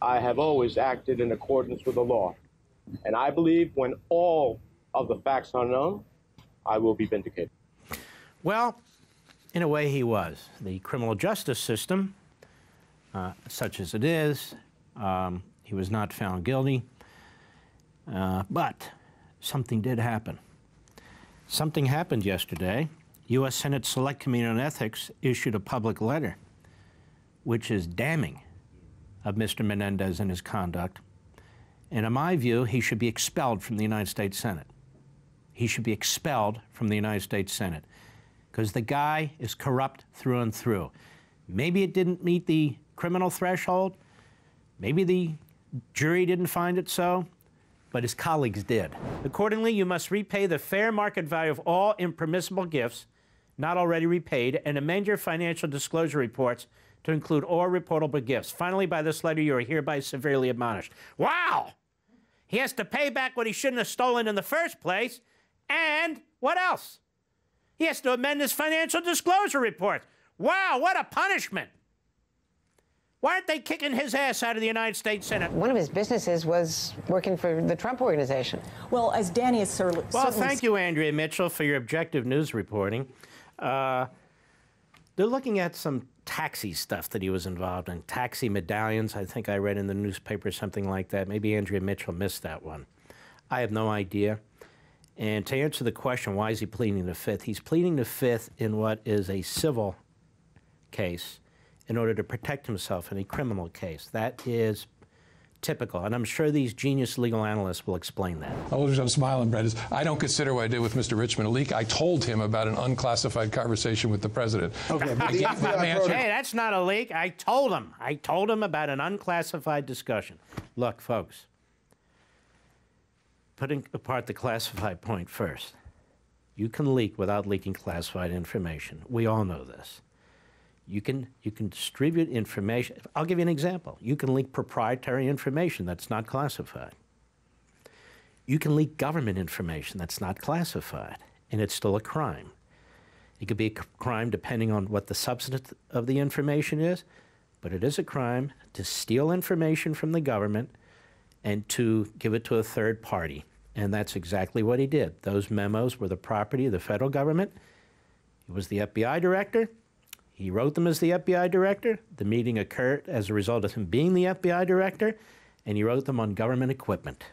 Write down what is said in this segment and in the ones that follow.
I have always acted in accordance with the law. And I believe when all of the facts are known, I will be vindicated. Well, in a way he was. The criminal justice system, such as it is, he was not found guilty. But something did happen. Something happened yesterday. U.S. Senate Select Committee on Ethics issued a public letter which is damning of Mr. Menendez and his conduct. And in my view, he should be expelled from the United States Senate. He should be expelled from the United States Senate because the guy is corrupt through and through. Maybe it didn't meet the criminal threshold. Maybe the jury didn't find it so, but his colleagues did. Accordingly, you must repay the fair market value of all impermissible gifts not already repaid and amend your financial disclosure reports to include all reportable gifts. Finally, by this letter, you are hereby severely admonished. Wow! He has to pay back what he shouldn't have stolen in the first place. And what else? He has to amend his financial disclosure reports. Wow, what a punishment. Why aren't they kicking his ass out of the United States Senate? One of his businesses was working for the Trump organization. Well, as Danny has certainly... Well, thank you, Andrea Mitchell, for your objective news reporting. They're looking at some taxi stuff that he was involved in. Taxi medallions, I think I read in the newspaper, something like that. Maybe Andrea Mitchell missed that one. I have no idea. And to answer the question, why is he pleading the Fifth? He's pleading the Fifth in what is a civil case in order to protect himself in a criminal case. That is typical, and I'm sure these genius legal analysts will explain that. I'm smiling, Brett. I don't consider what I did with Mr. Richmond a leak. I told him about an unclassified conversation with the president. Okay, but Hey, that's not a leak. I told him. I told him about an unclassified discussion. Look, folks, putting apart the classified point first. You can leak without leaking classified information. We all know this. You can distribute information. I'll give you an example. You can leak proprietary information that's not classified. You can leak government information that's not classified, and it's still a crime. It could be a crime depending on what the substance of the information is, but it is a crime to steal information from the government and to give it to a third party. And that's exactly what he did. Those memos were the property of the federal government. He was the FBI director. He wrote them as the FBI director. The meeting occurred as a result of him being the FBI director, and he wrote them on government equipment.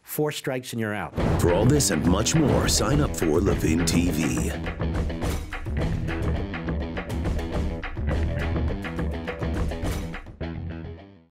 4 strikes and you're out. For all this and much more, sign up for Levin TV.